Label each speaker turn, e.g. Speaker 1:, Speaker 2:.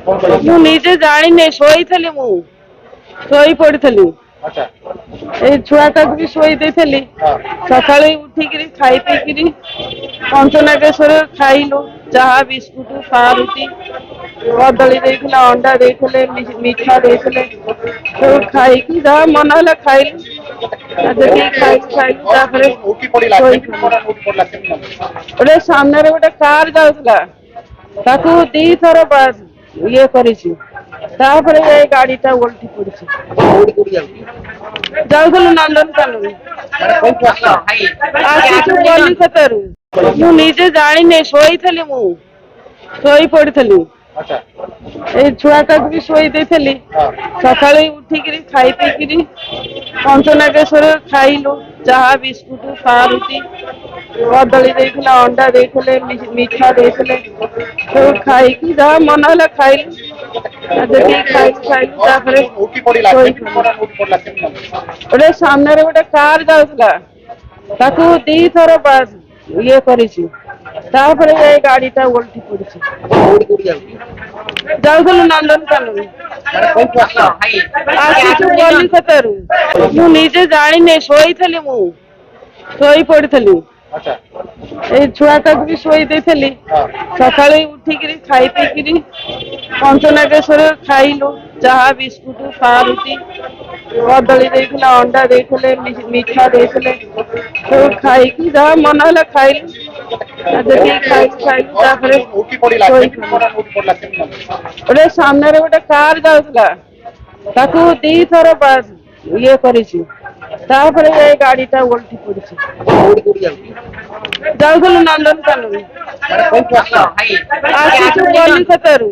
Speaker 1: ମୁଁ ନିଜେ ଜାଣିନି, ଶୋଇଥିଲି, ମୁଁ ଶୋଇ ପଡିଥିଲି।
Speaker 2: ଆଚ୍ଛା।
Speaker 1: ଏଇ ଛୁଆଟାକୁ ବି ଶୋଇ ଦେଇଥିଲି। ସକାଳେ ଉଠିକିରି ଖାଇ ପିଇକିରି ପଞ୍ଚନାଗେଶ୍ୱର ଖାଇଲୁ। ଚାହା ବିସ୍କୁଟ ପାଉଁରୁଟି କଦଳୀ ଦେଇଥିଲେ, ଅଣ୍ଡା ଦେଇଥିଲେ, ମିଠା ଦେଇଥିଲେ, ସବୁ ଖାଇକି ଯାହା ମନ ହେଲା ଖାଇଲୁ। ଯେତିକି ଖାଇଲୁ ତାପରେ
Speaker 2: ଉଠି ପଡିଲା କେମିତି
Speaker 1: ଶୋଇପଡିଲୁ।
Speaker 2: କଣ ଉଠି ପଡିଲା କେମିତି?
Speaker 1: ଗୋଟେ ସାମ୍ନାରେ ଗୋଟେ କାର ଯାଉଥିଲା, ତାକୁ ଦିଥର ଇଏ କରିଛି, ତାପରେ ଏ ଗାଡି ଟା ଓଲଟି ପଡିଛି।
Speaker 2: କୋଉଠି କୋଉଠି ଯାଉଥିଲେ?
Speaker 1: ଯାଉଥିଲୁ ନନ୍ଦନକାନନ।
Speaker 2: ମାନେ କୋଉଠୁ ଆସିଲା?
Speaker 1: ଆସିଛୁ କଲିକତାରୁ। ମୁଁ ନିଜେ ଜାଣିନି, ଶୋଇଥିଲି, ମୁଁ ଶୋଇ ପଡିଥିଲି।
Speaker 2: ଆଚ୍ଛା।
Speaker 1: ଏଇ ଛୁଆଟାକୁ ବି ଶୋଇ ଦେଇଥିଲି। ସକାଳେ ଉଠିକିରି ଖାଇ ପିଇକିରି ପଞ୍ଚନାଗେଶ୍ୱର ଖାଇଲୁ। ଚାହା ବିସ୍କୁଟ ପାଉଁରୁଟି କଦଳୀ ଦେଇଥିଲେ, ଅଣ୍ଡା ଦେଇଥିଲେ, ମିଠା ଦେଇଥିଲେ, ସବୁ ଖାଇକି ଯାହା ମନ ହେଲା ଖାଇଲୁ। ଯେତିକି ଖାଇଲୁ ତାପରେ
Speaker 2: ଉଠି ପଡିଲା କେମିତି
Speaker 1: ଶୋଇପଡିଲୁ।
Speaker 2: କଣ ଉଠି ପଡିଲା କେମିତି?
Speaker 1: ଗୋଟେ ସାମ୍ନାରେ ଗୋଟେ କାର ଯାଉଥିଲା, ତାକୁ ଦିଥର ଇଏ କରିଛି, ତାପରେ ଏ ଗାଡି ଟା ଓଲଟି ପଡିଛି।
Speaker 2: କୋଉଠି କୋଉଠି ଯାଉଥିଲେ?
Speaker 1: ଯାଉଥିଲୁ ନନ୍ଦନକାନନ।
Speaker 2: ମାନେ କୋଉଠୁ ଆସିଲା?
Speaker 1: ଆସିଛୁ କଲିକତାରୁ। ମୁଁ ନିଜେ ଜାଣିନି, ଶୋଇଥିଲି, ମୁଁ ଶୋଇ ପଡିଥିଲି।
Speaker 2: ଆଚ୍ଛା।
Speaker 1: ଏଇ ଛୁଆଟାକୁ ବି ଶୋଇ ଦେଇଥିଲି। ସକାଳେ ଉଠିକିରି ଖାଇ ପିଇକିରି ପଞ୍ଚନାଗେଶ୍ୱର ଖାଇଲୁ। ଚାହା ବିସ୍କୁଟ ପାଉଁରୁଟି କଦଳୀ ଦେଇଥିଲେ, ଅଣ୍ଡା ଦେଇଥିଲେ, ମିଠା ଦେଇଥିଲେ, ସବୁ ଖାଇକି ଯାହା ମନ ହେଲା ଖାଇଲୁ। ଯେତିକି ଖାଇଲୁ ତାପରେ
Speaker 2: ଉଠି ପଡିଲା କେମିତି
Speaker 1: ଶୋଇପଡିଲୁ।
Speaker 2: କଣ ଉଠି ପଡିଲା କେମିତି?
Speaker 1: ଗୋଟେ ସାମ୍ନାରେ ଗୋଟେ କାର ଯାଉଥିଲା, ତାକୁ ଦିଥର ଇଏ କରିଛି, ତାପରେ ଏ ଗାଡି ଟା ଓଲଟି ପଡିଛି।
Speaker 2: କୋଉଠି କୋଉଠି ଯାଉଥିଲେ?
Speaker 1: ଯାଉଥିଲୁ ନନ୍ଦନକାନନ।
Speaker 2: ମାନେ କୋଉଠୁ ଆସିଲା?
Speaker 1: ଆସିଛୁ କଲିକତାରୁ।